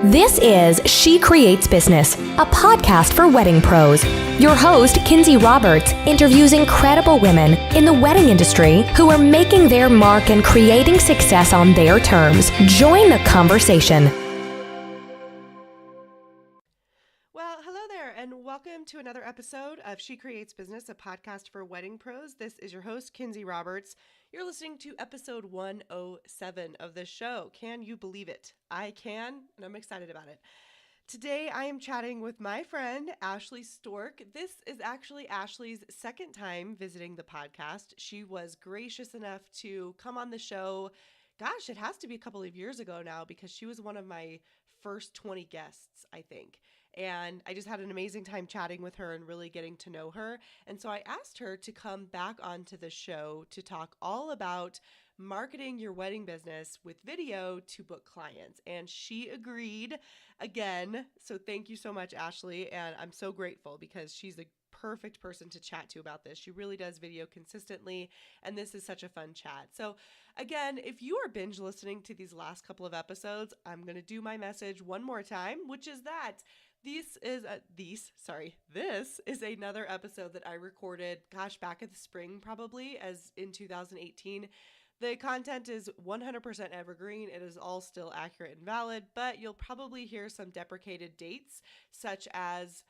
This is She Creates Business, a podcast for wedding pros. Your host, Kinsey Roberts, interviews incredible women in the wedding industry who are making their mark and creating success on their terms. Join the conversation. Well, hello there, and welcome to another episode of She Creates Business, a podcast for wedding pros. This is your host, Kinsey Roberts. You're listening to episode 107 of this show. Can you believe it? I can, and I'm excited about it. Today, I am chatting with my friend, Ashley Stork. This is actually Ashley's second time visiting the podcast. She was gracious enough to come on the show. Gosh, it has to be a couple of years ago now because she was one of my first 20 guests, I think. And I just had an amazing time chatting with her and really getting to know her. And so I asked her to come back onto the show to talk all about marketing your wedding business with video to book clients. And she agreed again. So thank you so much, Ashley. And I'm so grateful because she's a perfect person to chat to about this. She really does video consistently, and this is such a fun chat. So again, if you are binge listening to these last couple of episodes, I'm going to do my message one more time, which is that this is another episode that I recorded, back in the spring, probably as in 2018. The content is 100% evergreen. It is all still accurate and valid, but you'll probably hear some deprecated dates, such as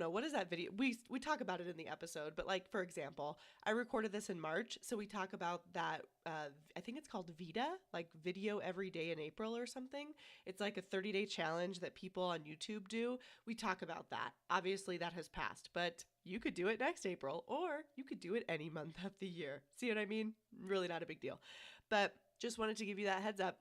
what is that video? We talk about it in the episode, but like, for example, I recorded this in March. So we talk about that. I think it's called VIDA, like video every day in April or something. It's like a 30-day challenge that people on YouTube do. We talk about that. Obviously that has passed, but you could do it next April, or you could do it any month of the year. See what I mean? Really not a big deal, but just wanted to give you that heads up.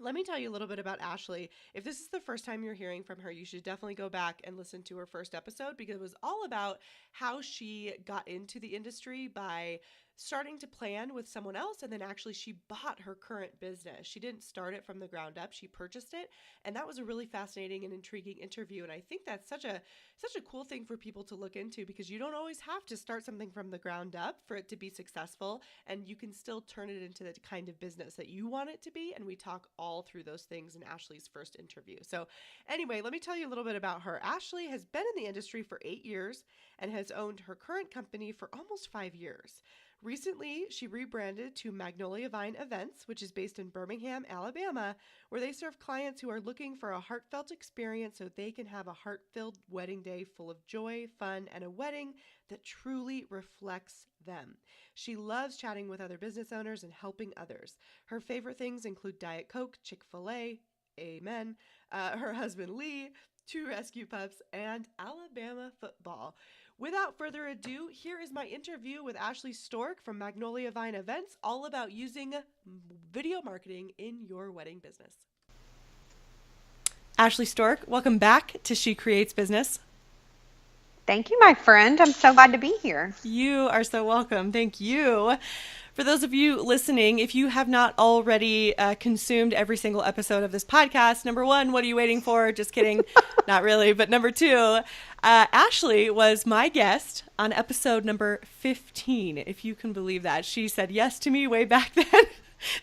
Let me tell you a little bit about Ashley. If this is the first time you're hearing from her, you should definitely go back and listen to her first episode because it was all about how she got into the industry by starting to plan with someone else, and then actually she bought her current business. She didn't start it from the ground up. She purchased it, and that was a really fascinating and intriguing interview, and I think that's such a cool thing for people to look into because you don't always have to start something from the ground up for it to be successful, and you can still turn it into the kind of business that you want it to be, and we talk all through those things in Ashley's first interview. So anyway, let me tell you a little bit about her. Ashley has been in the industry for 8 years and has owned her current company for almost 5 years. Recently, she rebranded to Magnolia Vine Events, which is based in Birmingham, Alabama, where they serve clients who are looking for a heartfelt experience so they can have a heart-filled wedding day full of joy, fun, and a wedding that truly reflects them. She loves chatting with other business owners and helping others. Her favorite things include Diet Coke, Chick-Fil-A, amen, her husband Lee, 2 rescue pups, and Alabama football. Without further ado, here is my interview with Ashley Stork from Magnolia Vine Events, all about using video marketing in your wedding business. Ashley Stork, welcome back to She Creates Business. Thank you, my friend. I'm so glad to be here. You are so welcome. Thank you. For those of you listening, if you have not already consumed every single episode of this podcast, number one, what are you waiting for? Just kidding. Not really. But number two, Ashley was my guest on episode number 15, if you can believe that. She said yes to me way back then.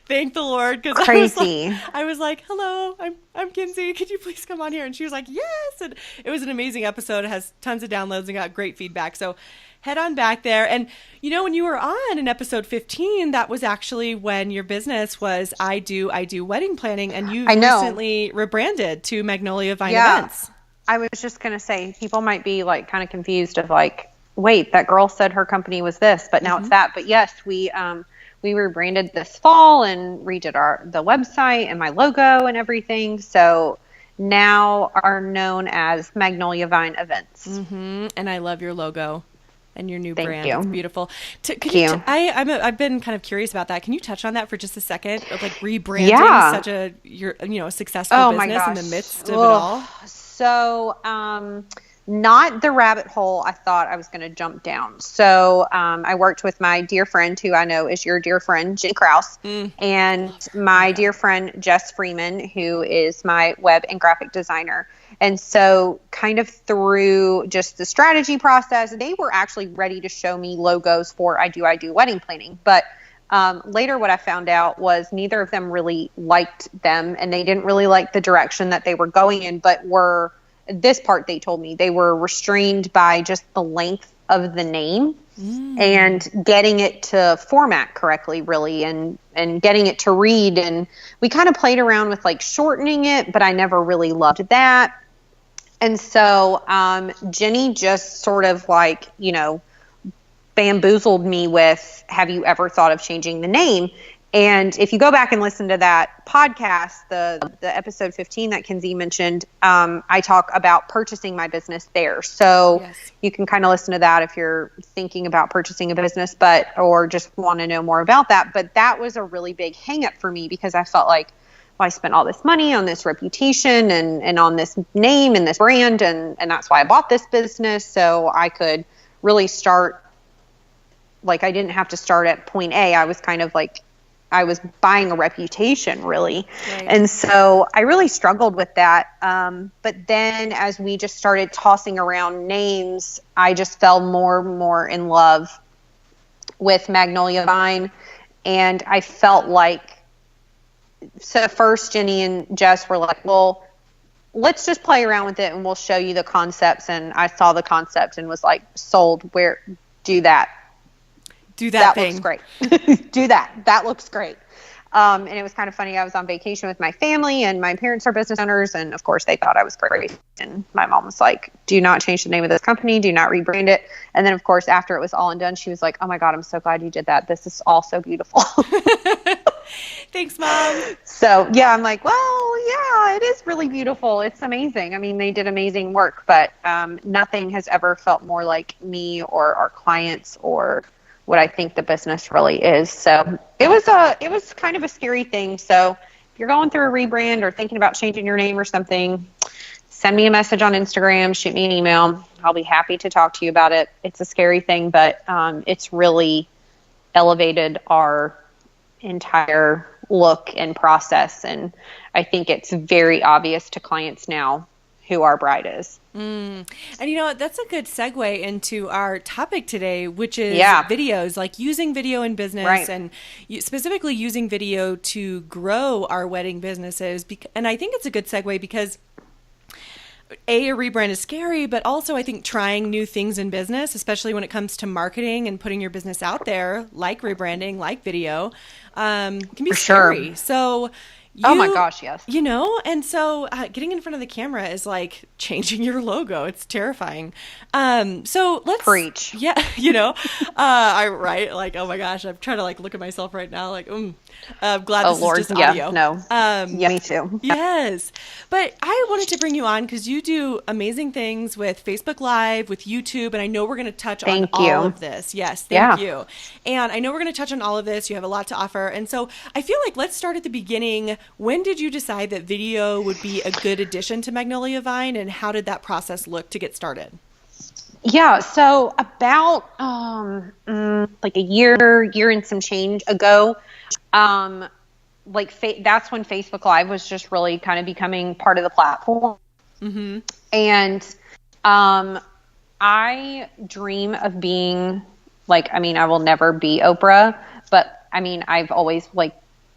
Thank the Lord. Crazy. I was like, hello, I'm Kinsey. Could you please come on here? And she was like, yes. And it was an amazing episode. It has tons of downloads and got great feedback. So head on back there. And when you were on in episode 15, that was actually when your business was I Do Wedding Planning, and you recently rebranded to Magnolia Vine Events. I was just going to say, people might be like kind of confused of like, wait, that girl said her company was this, but now it's that. But yes, we rebranded this fall and redid the website and my logo and everything. So now are known as Magnolia Vine Events. Mm-hmm. And I love your logo and your new Thank brand. you. It's beautiful. Thank you. I've been kind of curious about that. Can you touch on that for just a second? Of like rebranding such a successful business in the midst of it all. So, not the rabbit hole I thought I was going to jump down. So, I worked with my dear friend, who I know is your dear friend, Jen Krause, and my dear friend, Jess Freeman, who is my web and graphic designer. And so kind of through just the strategy process, they were actually ready to show me logos for I Do Wedding Planning. But Later, what I found out was neither of them really liked them, and they didn't really like the direction that they were going in, but this part they told me, they were restrained by just the length of the name and getting it to format correctly, really, and getting it to read. And we kind of played around with like shortening it, but I never really loved that. And so Jenny just sort of like, bamboozled me with, have you ever thought of changing the name? And if you go back and listen to that podcast, the episode 15 that Kinsey mentioned, I talk about purchasing my business there. So you can kind of listen to that if you're thinking about purchasing a business, or just want to know more about that. But that was a really big hang up for me, because I felt like, well, I spent all this money on this reputation and on this name and this brand. And that's why I bought this business. So I could really start, like, I didn't have to start at point A. I was kind of like, I was buying a reputation, really. Right. And so I really struggled with that. But then as we just started tossing around names, I just fell more and more in love with Magnolia Vine. And I felt like, so first Jenny and Jess were like, well, let's just play around with it and we'll show you the concepts. And I saw the concept and was like, sold. Do that. Do that thing. Looks great. Do that. That looks great. And it was kind of funny. I was on vacation with my family, and my parents are business owners. And of course they thought I was crazy. And my mom was like, do not change the name of this company. Do not rebrand it. And then of course, after it was all and done, she was like, oh my God, I'm so glad you did that. This is all so beautiful. Thanks, Mom. So yeah, I'm like, well, yeah, it is really beautiful. It's amazing. I mean, they did amazing work, but nothing has ever felt more like me or our clients or what I think the business really is. So it was kind of a scary thing. So if you're going through a rebrand or thinking about changing your name or something, send me a message on Instagram, shoot me an email. I'll be happy to talk to you about it. It's a scary thing, but it's really elevated our entire look and process. And I think it's very obvious to clients now who our bride is. And that's a good segue into our topic today, which is videos, like using video in business, right. And specifically using video to grow our wedding businesses. And I think it's a good segue because a rebrand is scary, but also I think trying new things in business, especially when it comes to marketing and putting your business out there, like rebranding, like video, can be scary. Sure. So oh my gosh, yes. And so getting in front of the camera is like changing your logo. It's terrifying. So let's preach. Yeah. Like, oh my gosh, I'm trying to like look at myself right now. Like, I'm glad this is just audio. Yeah, me too. Yes. But I wanted to bring you on because you do amazing things with Facebook Live, with YouTube, and I know we're going to touch on all of this. Yes. Thank you. And I know we're going to touch on all of this. You have a lot to offer. And so I feel like let's start at the beginning. When did you decide that video would be a good addition to Magnolia Vine, and how did that process look to get started? Yeah, so about like a year and some change ago, that's when Facebook Live was just really kind of becoming part of the platform. Mm-hmm. And I dream of being I will never be Oprah, but I've always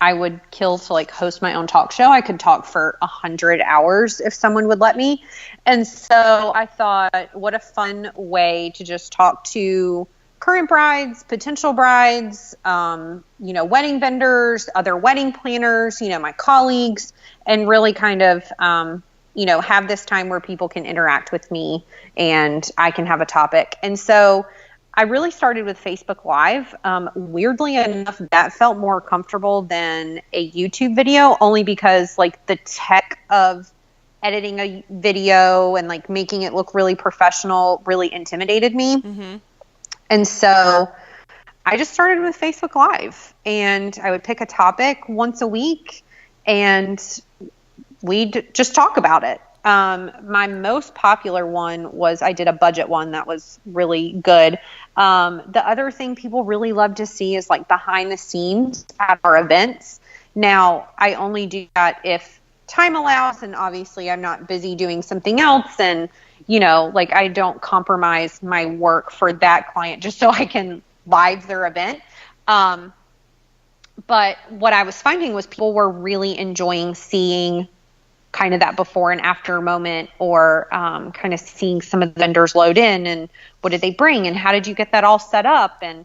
I would kill to host my own talk show. I could talk for 100 hours if someone would let me. And so I thought, what a fun way to just talk to current brides, potential brides, wedding vendors, other wedding planners, my colleagues, and really kind of, have this time where people can interact with me and I can have a topic. And so I really started with Facebook Live. Weirdly enough, that felt more comfortable than a YouTube video, only because the tech of editing a video and making it look really professional really intimidated me. Mm-hmm. And so I just started with Facebook Live, and I would pick a topic once a week and we'd just talk about it. My most popular one was I did a budget one that was really good. The other thing people really love to see is behind the scenes at our events. Now, I only do that if time allows, and obviously I'm not busy doing something else, and I don't compromise my work for that client just so I can live their event. But what I was finding was people were really enjoying seeing kind of that before and after moment, or kind of seeing some of the vendors load in and what did they bring and how did you get that all set up? And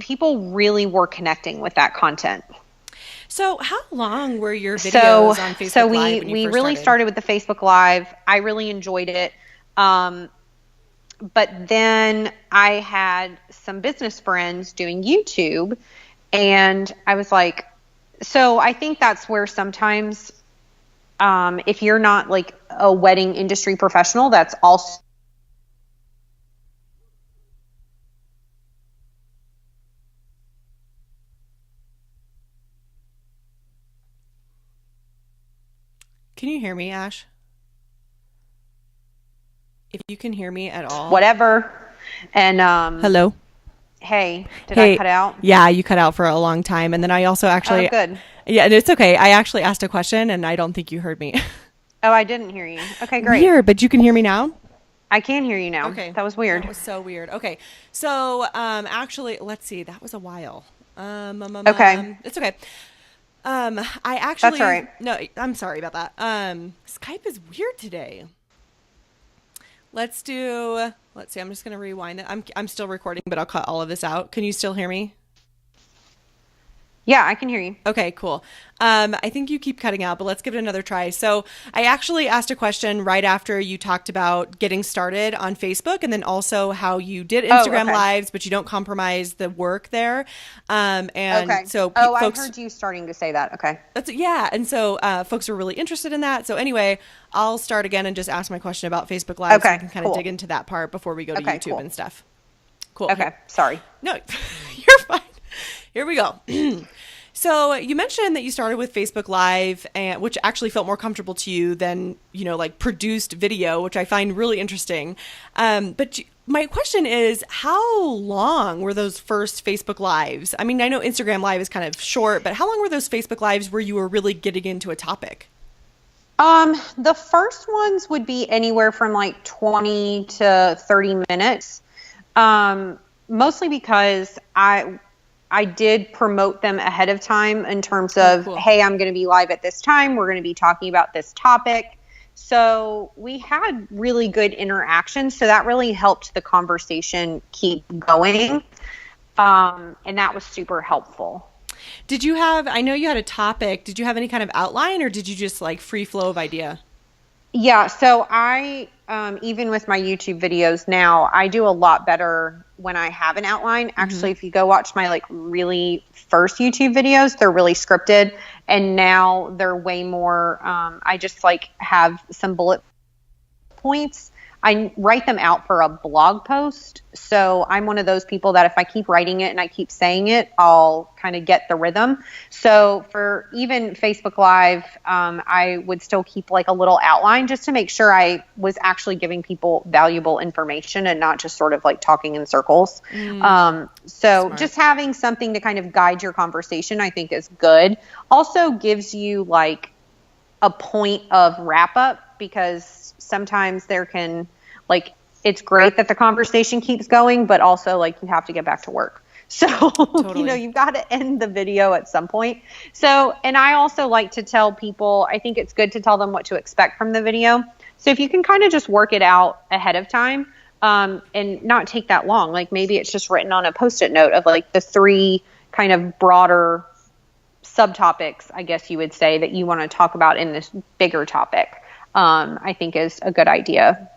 people really were connecting with that content. So how long were your videos on Facebook so Live? we really started with the Facebook Live. I really enjoyed it. But then I had some business friends doing YouTube, and I was like, so I think that's where sometimes, if you're not like a wedding industry professional, that's also Can you hear me, Ash? If you can hear me at all. whatever. And Hello? hey, did I cut out? Yeah, you cut out for a long time. And then I also actually... Oh, good. Yeah, and it's okay. I actually asked a question and I don't think you heard me. Oh, I didn't hear you. Okay, great. Weird, but you can hear me now? I can hear you now. Okay. That was weird. That was so weird. Okay. So, actually, let's see. That was a while. Okay. It's okay. I actually... That's all right. No, I'm sorry about that. Skype is weird today. Let's see. I'm just going to rewind it. I'm still recording, but I'll cut all of this out. Can you still hear me? Yeah, I can hear you. Okay, cool. I think you keep cutting out, but let's give it another try. So I actually asked a question right after you talked about getting started on Facebook, and then also how you did Instagram Lives, but you don't compromise the work there. So folks, I heard you starting to say that. Okay. And so folks were really interested in that. So anyway, I'll start again and just ask my question about Facebook Live, so we can kind of dig into that part before we go to YouTube and stuff. Cool. Okay. Sorry. No, you're fine. Here we go. So you mentioned that you started with Facebook Live, which actually felt more comfortable to you than, like produced video, which I find really interesting. But my question is, how long were those first Facebook Lives? I mean, I know Instagram Live is kind of short, but how long were those Facebook Lives where you were really getting into a topic? The first ones would be anywhere from like 20 to 30 minutes. Mostly because I did promote them ahead of time in terms of, hey, I'm going to be live at this time. We're going to be talking about this topic. So we had really good interaction. So that really helped the conversation keep going. And that was super helpful. I know you had a topic. Did you have any kind of outline, or did you just like free flow of idea? Yeah. So even with my YouTube videos now, I do a lot better when I have an outline. Actually, if you go watch my like really first YouTube videos, they're really scripted, and now they're way more, I just like have some bullet points. I write them out for a blog post. So I'm one of those people that if I keep writing it and I keep saying it, I'll kind of get the rhythm. So for even Facebook Live, I would still keep like a little outline just to make sure I was actually giving people valuable information and not just sort of like talking in circles. So just having something to kind of guide your conversation, I think is good. Also gives you like a point of wrap up, because sometimes there can, like, it's great that the conversation keeps going, but also like you have to get back to work. So, totally. You've got to end the video at some point. So, and I also like to tell people, I think it's good to tell them what to expect from the video. So if you can kind of just work it out ahead of time, and not take that long, like maybe it's just written on a Post-it note of like the 3 kind of broader subtopics, I guess you would say, that you want to talk about in this bigger topic, I think is a good idea.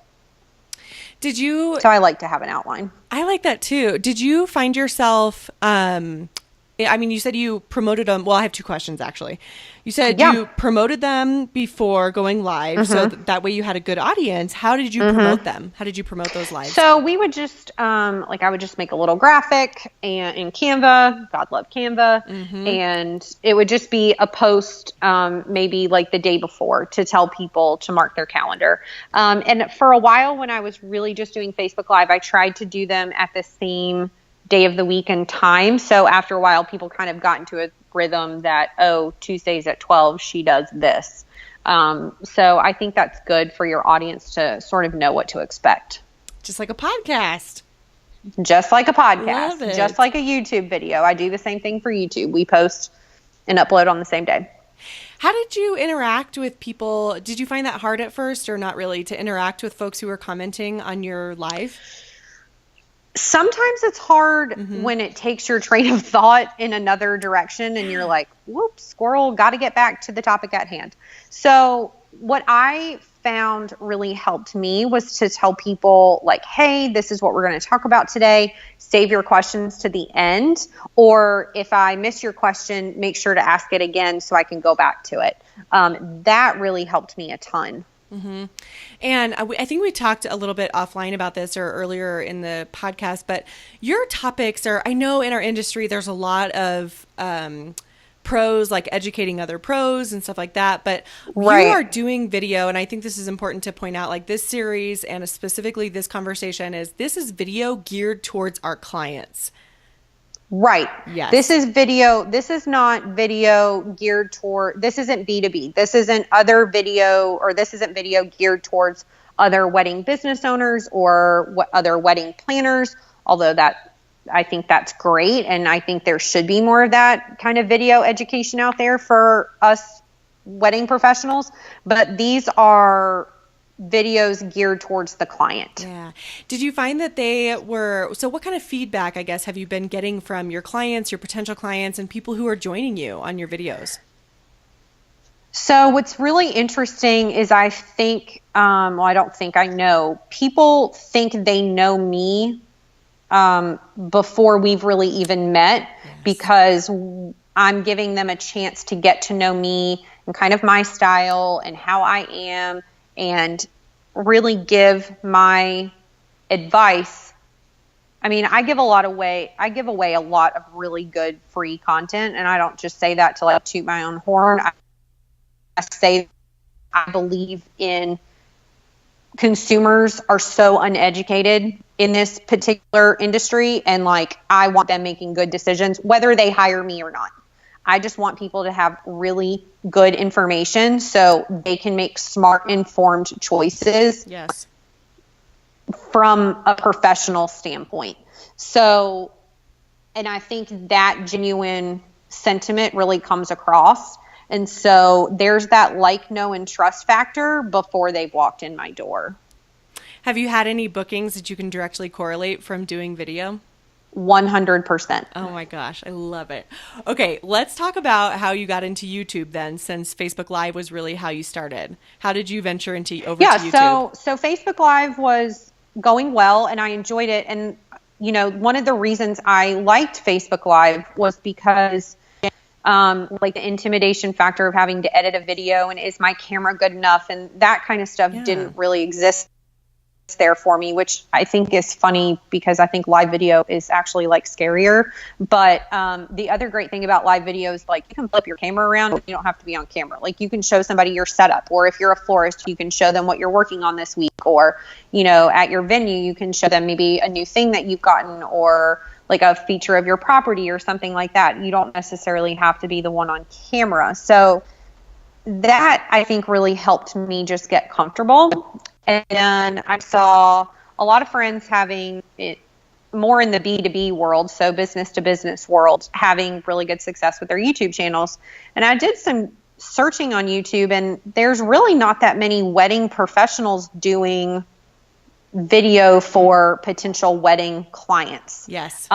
So I like to have an outline. I like that too. Did you find yourself, you said you promoted them. Well, I have 2 questions actually. You said you promoted them before going live, so that way you had a good audience. How did you promote them? How did you promote those lives? So we would just, I would just make a little graphic in Canva, God love Canva, and it would just be a post, maybe like the day before, to tell people to mark their calendar. And for a while when I was really just doing Facebook Live, I tried to do them at the same day of the week and time. So after a while, people kind of got into a rhythm that, Tuesdays at 12, she does this. So I think that's good for your audience to sort of know what to expect. Just like a podcast. just like a Love podcast, it. just like a YouTube video. I do the same thing for YouTube. We post and upload on the same day. How did you interact with people? Did you find that hard at first or not really to interact with folks who were commenting on your live? Sometimes it's hard when it takes your train of thought in another direction and you're like, whoops, squirrel, got to get back to the topic at hand. So what I found really helped me was to tell people like, hey, this is what we're going to talk about today. Save your questions to the end. Or if I miss your question, make sure to ask it again so I can go back to it. That really helped me a ton. Mm-hmm. And I think we talked a little bit offline about this or earlier in the podcast, but your topics are, I know in our industry, there's a lot of pros, like educating other pros and stuff like that, but you are doing video. And I think this is important to point out, like this series and specifically this conversation this is video geared towards our clients. Right. Yes. This is video. This is not video geared toward, this isn't B2B. This isn't other video, or this isn't video geared towards other wedding business owners or other wedding planners, although I think that's great. And I think there should be more of that kind of video education out there for us wedding professionals. But these are videos geared towards the client. Yeah. Did you find that so what kind of feedback, I guess, have you been getting from your clients, your potential clients, and people who are joining you on your videos? So what's really interesting is I think, I don't think I know, people think they know me before we've really even met, because I'm giving them a chance to get to know me and kind of my style and how I am, and really give my advice. I mean, I give away a lot of really good free content, and I don't just say that to like toot my own horn. I say I believe in consumers are so uneducated in this particular industry, and like I want them making good decisions whether they hire me or not. I just want people to have really good information so they can make smart, informed choices. Yes. From a professional standpoint. So, and I think that genuine sentiment really comes across. And so there's that like, know, and trust factor before they've walked in my door. Have you had any bookings that you can directly correlate from doing video? 100%. Oh my gosh, I love it. Okay, let's talk about how you got into YouTube then, since Facebook Live was really how you started. How did you venture to YouTube? So Facebook Live was going well and I enjoyed it. And, you know, one of the reasons I liked Facebook Live was because like the intimidation factor of having to edit a video and is my camera good enough, and that kind of stuff didn't really exist there for me, which I think is funny because I think live video is actually like scarier. But the other great thing about live video is like you can flip your camera around. You don't have to be on camera. Like you can show somebody your setup, or if you're a florist, you can show them what you're working on this week, or, you know, at your venue, you can show them maybe a new thing that you've gotten, or like a feature of your property or something like that. You don't necessarily have to be the one on camera. So that I think really helped me just get comfortable. And I saw a lot of friends having it more in the B2B world, so business to business world, having really good success with their YouTube channels. And I did some searching on YouTube, and there's really not that many wedding professionals doing video for potential wedding clients. Yes.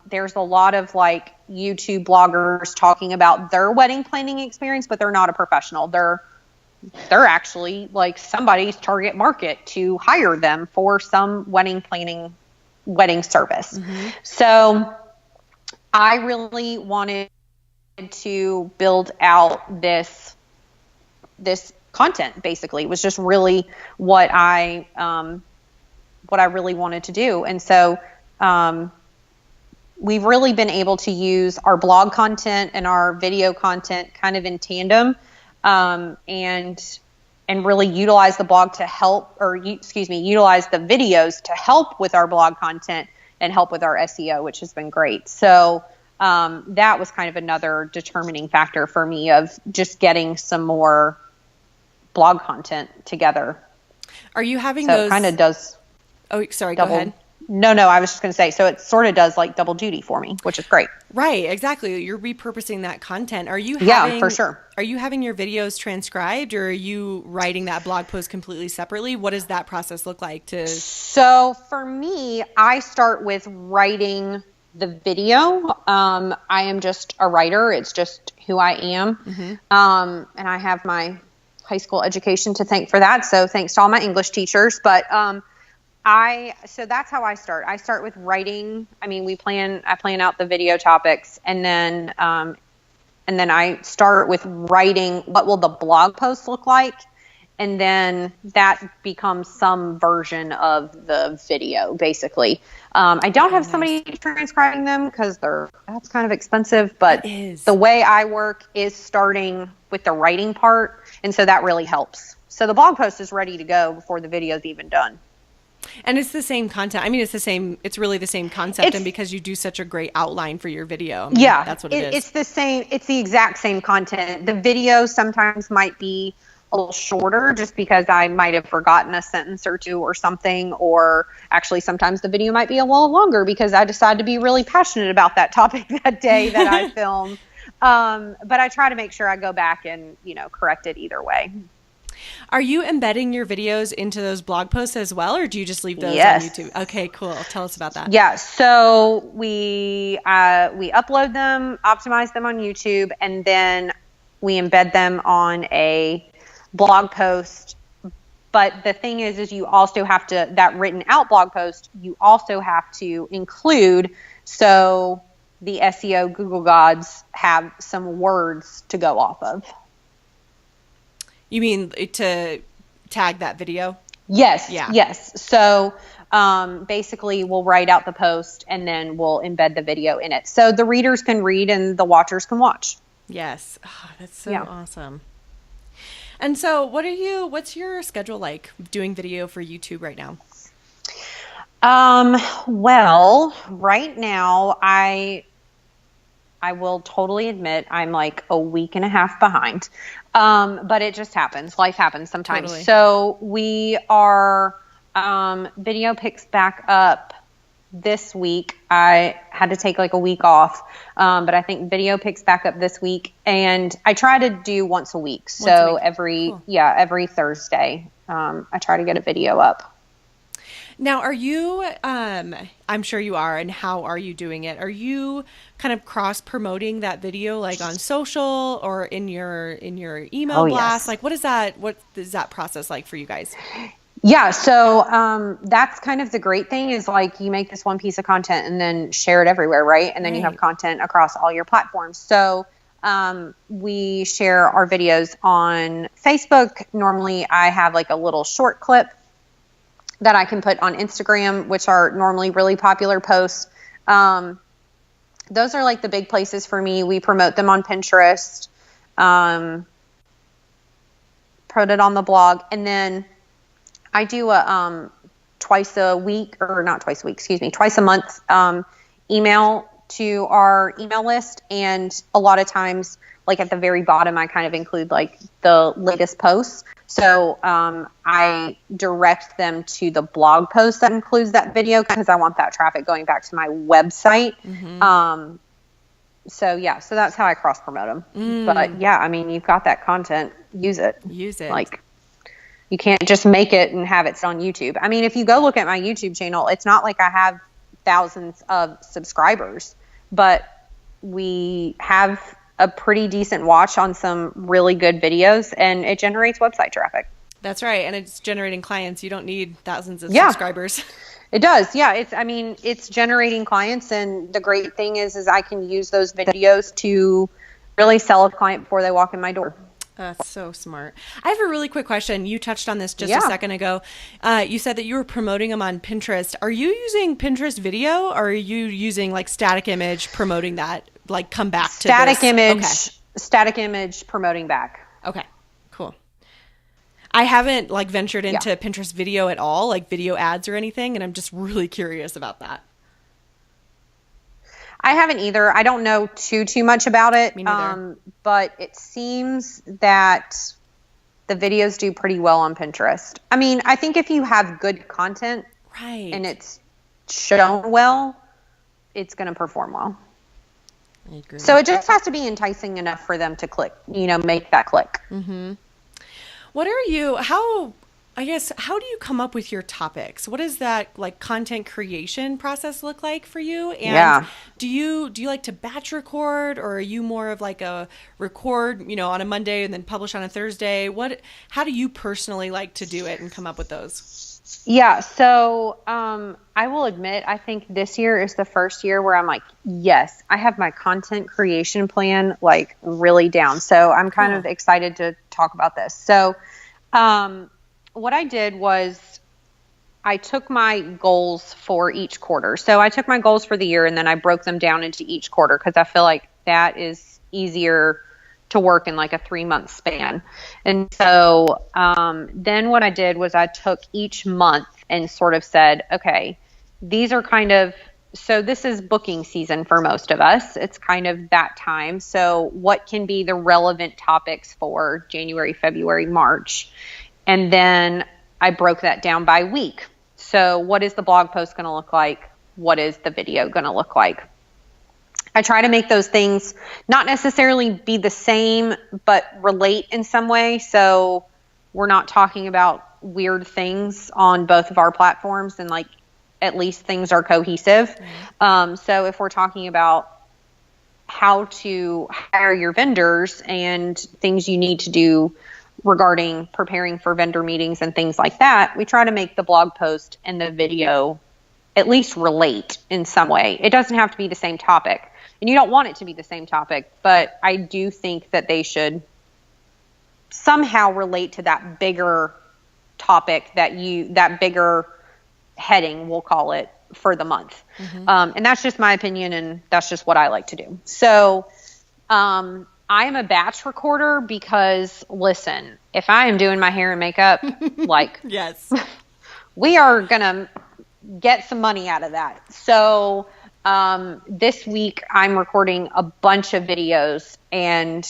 There's a lot of like YouTube bloggers talking about their wedding planning experience, but they're not a professional. They're actually like somebody's target market to hire them for some wedding planning, wedding service. Mm-hmm. So I really wanted to build out this content. Basically, it was just really what I really wanted to do. And so we've really been able to use our blog content and our video content kind of in tandem, and really utilize the blog to help, utilize the videos to help with our blog content and help with our SEO, which has been great. So that was kind of another determining factor for me of just getting some more blog content together. Are you having those? It kind of does. Oh, sorry. Double, go ahead. No, I was just going to say, so it sort of does like double duty for me, which is great. Right, exactly. You're repurposing that content. Are you for sure. Are you having your videos transcribed, or are you writing that blog post completely separately? What does that process look like So for me, I start with writing the video. I am just a writer. It's just who I am. Mm-hmm. And I have my high school education to thank for that. So thanks to all my English teachers. But so that's how I start. I start with writing. I mean, I plan out the video topics, and then I start with writing what will the blog post look like, and then that becomes some version of the video, basically. I don't have somebody transcribing them because that's kind of expensive, but the way I work is starting with the writing part, and so that really helps. So the blog post is ready to go before the video is even done. And it's the same content. I mean, it's really the same concept. And because you do such a great outline for your video. I mean, that's what it is. It's the same. It's the exact same content. The video sometimes might be a little shorter just because I might have forgotten a sentence or two or something, or actually sometimes the video might be a little longer because I decided to be really passionate about that topic that day that I film. But I try to make sure I go back and, correct it either way. Are you embedding your videos into those blog posts as well, or do you just leave those on YouTube? Okay, cool. Tell us about that. Yeah, so we upload them, optimize them on YouTube, and then we embed them on a blog post. But the thing is you also have to, that written out blog post, you also have to include, so the SEO Google gods have some words to go off of. You mean to tag that video? Yes. Yeah. Yes. So basically we'll write out the post and then we'll embed the video in it. So the readers can read and the watchers can watch. Yes. Oh, that's so awesome. And so what's your schedule like doing video for YouTube right now? Well, right now I will totally admit I'm like a week and a half behind. But it just happens. Life happens sometimes. Totally. So we are, video picks back up this week. I had to take like a week off. But I think video picks back up this week, and I try to do once a week. So every Thursday, I try to get a video up. Now, are you, I'm sure you are, and how are you doing it? Are you kind of cross-promoting that video like on social or in your email blast? Yes. Like what is that process like for you guys? Yeah, so that's kind of the great thing is like you make this one piece of content and then share it everywhere, right? And then you have content across all your platforms. So we share our videos on Facebook. Normally I have like a little short clip that I can put on Instagram, which are normally really popular posts. Those are like the big places for me. We promote them on Pinterest, put it on the blog, and then I do a twice a month email to our email list, and a lot of times, like at the very bottom, I kind of include like the latest posts. So I direct them to the blog post that includes that video because I want that traffic going back to my website. Mm-hmm. So that's how I cross promote them. But yeah, I mean, you've got that content, use it. Like you can't just make it and have it on YouTube. I mean, if you go look at my YouTube channel, it's not like I have thousands of subscribers, but we have a pretty decent watch on some really good videos, and it generates website traffic. That's right. And it's generating clients. You don't need thousands of subscribers. It does. Yeah. It's generating clients. And the great thing is I can use those videos to really sell a client before they walk in my door. That's so smart. I have a really quick question. You touched on this just a second ago. You said that you were promoting them on Pinterest. Are you using Pinterest video, or are you using like static image promoting that? Like come back to static image promoting back. Okay, cool. I haven't like ventured into Pinterest video at all, like video ads or anything. And I'm just really curious about that. I haven't either. I don't know too much about it. Me neither. But it seems that the videos do pretty well on Pinterest. I mean, I think if you have good content, right, and it's shown well, it's going to perform well. I agree. So it just has to be enticing enough for them to click, make that click. Mm-hmm. How do you come up with your topics? What does that like content creation process look like for you? And do you like to batch record, or are you more of like a record, on a Monday and then publish on a Thursday? How do you personally like to do it and come up with those? Yeah. So, I will admit, I think this year is the first year where I'm like, yes, I have my content creation plan like really down. So I'm kind of excited to talk about this. So, what I did was I took my goals for each quarter. So I took my goals for the year and then I broke them down into each quarter because I feel like that is easier to work in like a 3-month span. And so then what I did was I took each month and sort of said, okay, these are so this is booking season for most of us. It's kind of that time. So what can be the relevant topics for January, February, March? And then I broke that down by week. So what is the blog post going to look like? What is the video going to look like? I try to make those things not necessarily be the same, but relate in some way. So we're not talking about weird things on both of our platforms, and like at least things are cohesive. Mm-hmm. So if we're talking about how to hire your vendors and things you need to do regarding preparing for vendor meetings and things like that, we try to make the blog post and the video at least relate in some way. It doesn't have to be the same topic, and you don't want it to be the same topic, but I do think that they should somehow relate to that bigger topic, that bigger heading, we'll call it, for the month. Mm-hmm. And that's just my opinion, and that's just what I like to do. So, I am a batch recorder because, listen, if I am doing my hair and makeup, like, yes, we are going to get some money out of that. So, this week I'm recording a bunch of videos, and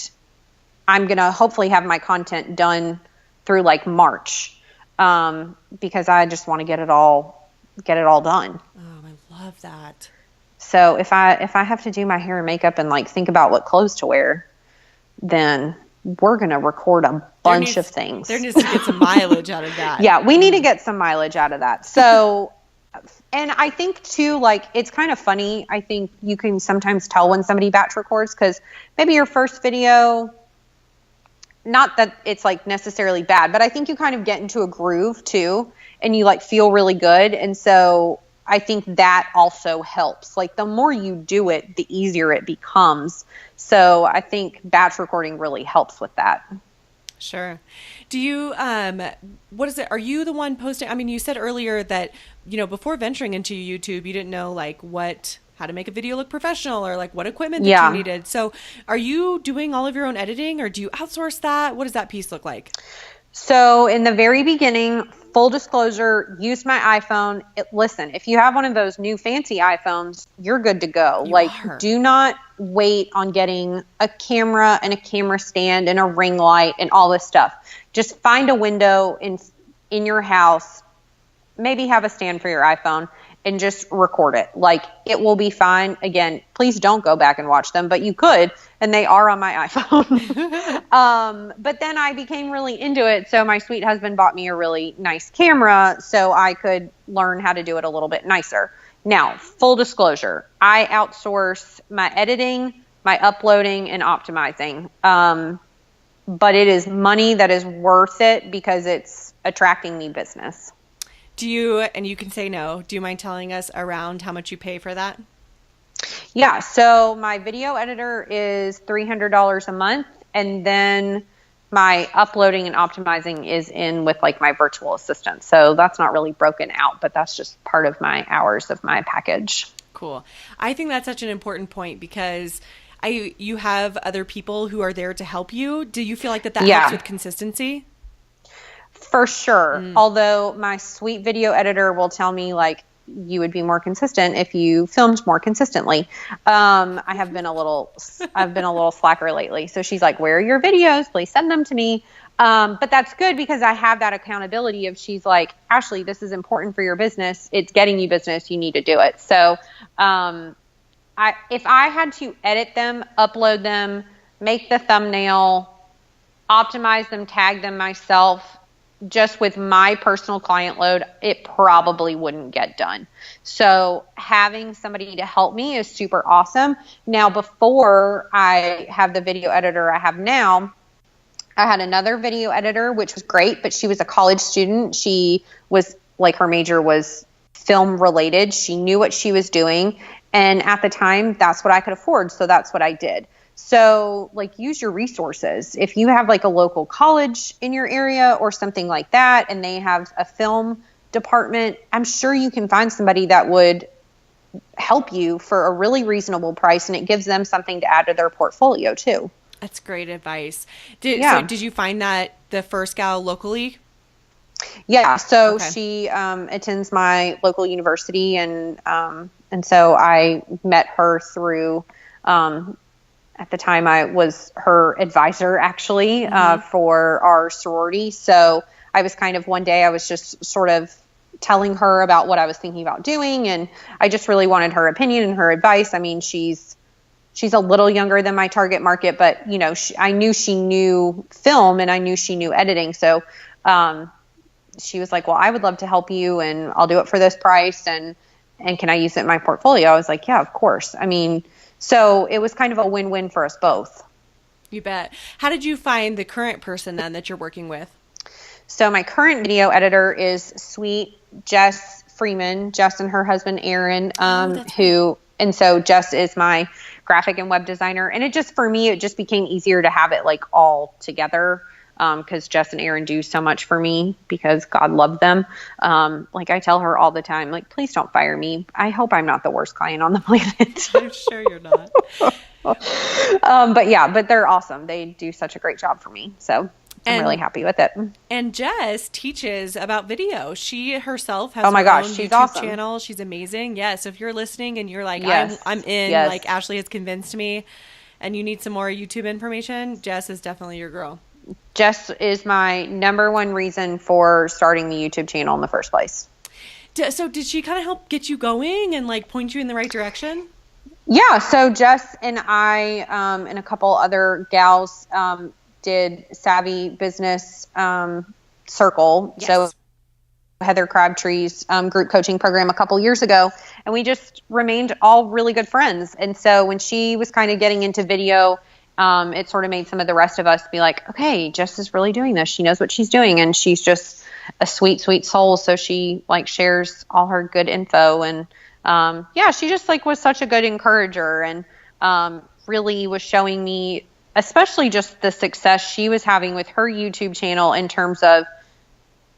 I'm going to hopefully have my content done through like March, because I just want to get it all done. Oh, I love that. So if I have to do my hair and makeup and like think about what clothes to wear, then we're going to record a bunch of things. There needs to get some mileage out of that. Yeah, we need to get some mileage out of that. So, and I think too, like, it's kind of funny. I think you can sometimes tell when somebody batch records, because maybe your first video, not that it's like necessarily bad, but I think you kind of get into a groove too, and you like feel really good. And so I think that also helps. Like, the more you do it, the easier it becomes. So I think batch recording really helps with that. Sure. Do you, what is it? Are you the one posting? I mean, you said earlier that, before venturing into YouTube, you didn't know like how to make a video look professional, or like what equipment that you needed. So are you doing all of your own editing, or do you outsource that? What does that piece look like? So in the very beginning, full disclosure, use my iPhone. Listen, if you have one of those new fancy iPhones, you're good to go. Do not wait on getting a camera and a camera stand and a ring light and all this stuff. Just find a window in your house, maybe have a stand for your iPhone, and just record it. Like, it will be fine. Again, please don't go back and watch them, but you could, and they are on my iPhone. But then I became really into it. So my sweet husband bought me a really nice camera so I could learn how to do it a little bit nicer. Now, full disclosure, I outsource my editing, my uploading, and optimizing. But it is money that is worth it because it's attracting me business. Do you, and you can say no, do you mind telling us around how much you pay for that? Yeah, so my video editor is $300 a month, and then my uploading and optimizing is in with like my virtual assistant. So that's not really broken out, but that's just part of my hours of my package. Cool. I think that's such an important point, because you have other people who are there to help you. Do you feel like that helps with consistency? For sure. Although my sweet video editor will tell me like, you would be more consistent if you filmed more consistently. I've been a little slacker lately. So she's like, where are your videos? Please send them to me. But that's good because I have that accountability of she's like, Ashley, this is important for your business. It's getting you business. You need to do it. So if I had to edit them, upload them, make the thumbnail, optimize them, tag them myself, just with my personal client load, it probably wouldn't get done. So having somebody to help me is super awesome. Now, before I have the video editor I have now, I had another video editor, which was great, but she was a college student. She was like, her major was film related. She knew what she was doing. And at the time, that's what I could afford. So that's what I did. So like, use your resources. If you have like a local college in your area or something like that, and they have a film department, I'm sure you can find somebody that would help you for a really reasonable price. And it gives them something to add to their portfolio too. That's great advice. So did you find that the first gal locally? Yeah. So okay. She attends my local university, and so I met her through, at the time I was her advisor actually, for our sorority. So I was kind of, one day I was just sort of telling her about what I was thinking about doing. And I just really wanted her opinion and her advice. I mean, she's a little younger than my target market, but you know, I knew she knew film and I knew she knew editing. So, she was like, well, I would love to help you and I'll do it for this price. And can I use it in my portfolio? I was like, yeah, of course. I mean, so it was kind of a win-win for us both. You bet. How did you find the current person then that you're working with? So my current video editor is sweet Jess Freeman, Jess and her husband, Aaron, and so Jess is my graphic and web designer. And it just, for me, it just became easier to have it like all together. Cause Jess and Aaron do so much for me because God loved them. Like I tell her all the time, like, please don't fire me. I hope I'm not the worst client on the planet. I'm sure you're not. But they're awesome. They do such a great job for me. So I'm really happy with it. And Jess teaches about video. She herself has her own YouTube awesome. channel. She's amazing. Yeah. So if you're listening and you're like, yes. I'm in, yes. like Ashley has convinced me, and you need some more YouTube information, Jess is definitely your girl. Jess is my number one reason for starting the YouTube channel in the first place. So did she kind of help get you going and like point you in the right direction? Yeah. So Jess and I, and a couple other gals, did Savvy Business Circle. Yes. So Heather Crabtree's group coaching program a couple years ago, and we just remained all really good friends. And so when she was kind of getting into video, it sort of made some of the rest of us be like, okay, Jess is really doing this. She knows what she's doing, and she's just a sweet, sweet soul. So she like shares all her good info, and she just like was such a good encourager, and really was showing me, especially just the success she was having with her YouTube channel in terms of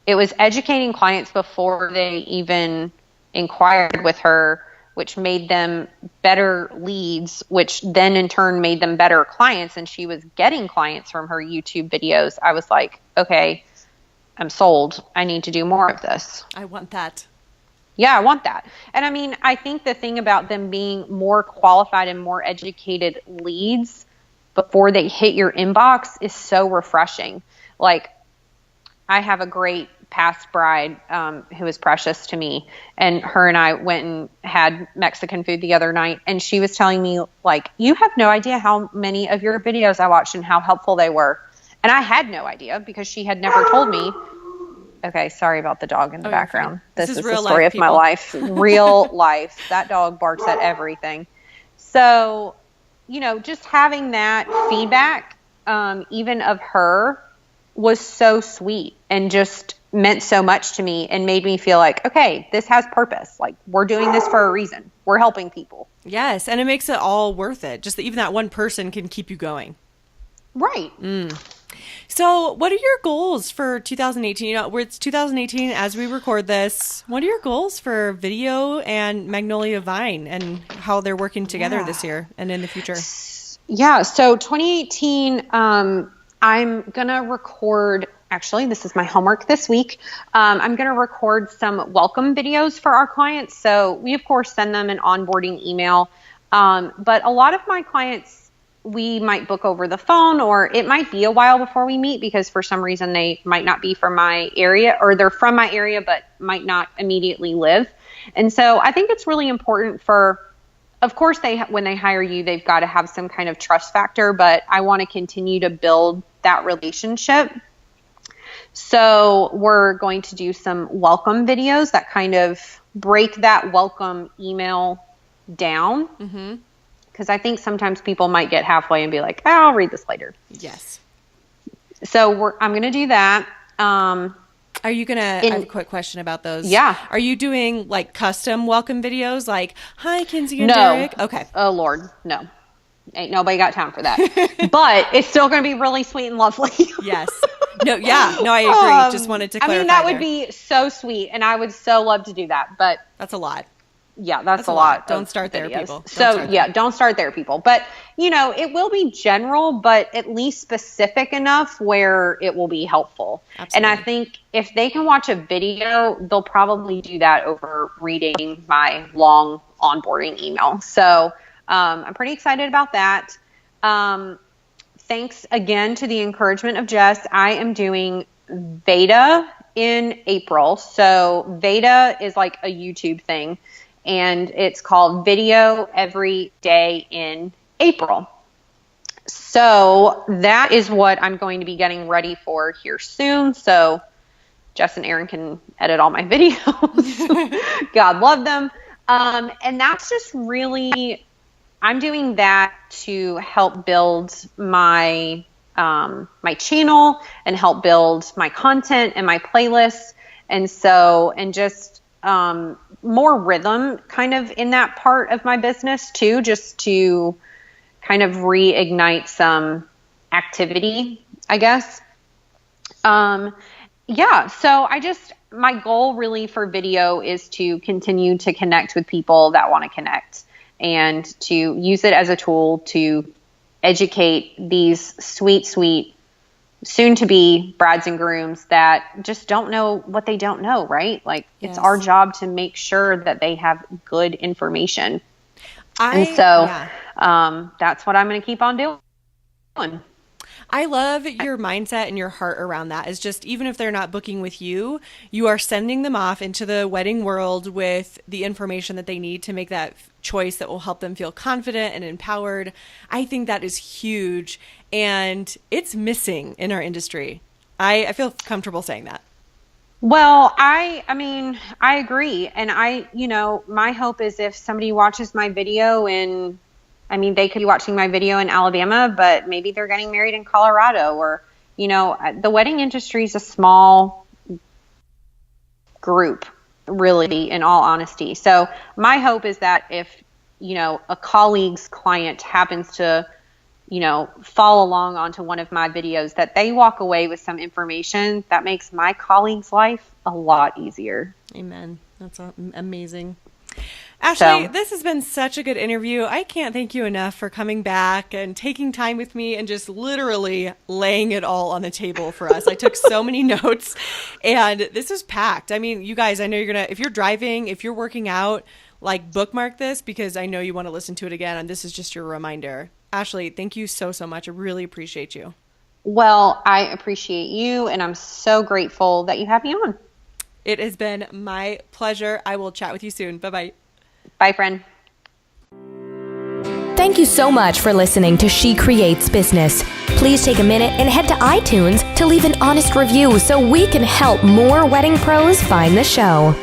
it was educating clients before they even inquired with her, which made them better leads, which then in turn made them better clients. And she was getting clients from her YouTube videos. I was like, okay, I'm sold. I need to do more of this. I want that. Yeah, I want that. And I mean, I think the thing about them being more qualified and more educated leads before they hit your inbox is so refreshing. Like, I have a great past bride who is precious to me, and her and I went and had Mexican food the other night, and she was telling me, like, you have no idea how many of your videos I watched and how helpful they were. And I had no idea because she had never told me. Okay, sorry about the dog in the background. This is the story of my life. Real life. That dog barks at everything. So, you know, just having that feedback, even of her, was so sweet and just meant so much to me and made me feel like, okay, this has purpose. Like, we're doing this for a reason. We're helping people. Yes, and it makes it all worth it. Just that even that one person can keep you going. Right. So what are your goals for 2018? You know, it's 2018 as we record this. What are your goals for video and Magnolia Vine and how they're working together this year and in the future? Yeah. So 2018, I'm going to record, actually, this is my homework this week. I'm going to record some welcome videos for our clients. So we, of course, send them an onboarding email. But a lot of my clients we might book over the phone, or it might be a while before we meet because for some reason they might not be from my area, or they're from my area but might not immediately live. And so I think it's really important of course, when they hire you, they've got to have some kind of trust factor, but I want to continue to build that relationship. So we're going to do some welcome videos that kind of break that welcome email down. Mm-hmm. Because I think sometimes people might get halfway and be like, oh, I'll read this later. Yes. So I'm going to do that. Are you going to, I have a quick question about those. Yeah. Are you doing like custom welcome videos like, hi, Kinsey and Derek? Okay. Oh, Lord. No. Ain't nobody got time for that. But it's still going to be really sweet and lovely. Yes. No, yeah. No, I agree. Just wanted to clarify. I mean, that would be so sweet. And I would so love to do that. But that's a lot. Yeah, that's a lot. Don't start there, people. Don't start there, people. But, it will be general, but at least specific enough where it will be helpful. Absolutely. And I think if they can watch a video, they'll probably do that over reading my long onboarding email. So I'm pretty excited about that. Thanks again to the encouragement of Jess. I am doing Veda in April. So Veda is like a YouTube thing. And it's called Video Every Day in April. So that is what I'm going to be getting ready for here soon. So Jess and Aaron can edit all my videos. God love them. And that's just really, I'm doing that to help build my my channel and help build my content and my playlists. And just more rhythm kind of in that part of my business too, just to kind of reignite some activity, I guess. So my goal really for video is to continue to connect with people that want to connect and to use it as a tool to educate these sweet, sweet soon-to-be brides and grooms that just don't know what they don't know, right? Like, It's our job to make sure that they have good information. That's what I'm going to keep on doing. I love your mindset and your heart around that. Is just, even if they're not booking with you, you are sending them off into the wedding world with the information that they need to make that choice that will help them feel confident and empowered. I think that is huge, and it's missing in our industry. I feel comfortable saying that. Well, I agree. And my hope is if somebody watches my video they could be watching my video in Alabama, but maybe they're getting married in Colorado, or, the wedding industry is a small group, really, in all honesty. So my hope is that if, a colleague's client happens to, follow along onto one of my videos, that they walk away with some information that makes my colleague's life a lot easier. Amen. That's amazing. Ashley, this has been such a good interview. I can't thank you enough for coming back and taking time with me and just literally laying it all on the table for us. I took so many notes, and this is packed. I mean, you guys, I know if you're driving, if you're working out, like, bookmark this, because I know you want to listen to it again, and this is just your reminder. Ashley, thank you so, so much. I really appreciate you. Well, I appreciate you, and I'm so grateful that you had me on. It has been my pleasure. I will chat with you soon. Bye-bye. Bye, friend. Thank you so much for listening to She Creates Business. Please take a minute and head to iTunes to leave an honest review so we can help more wedding pros find the show.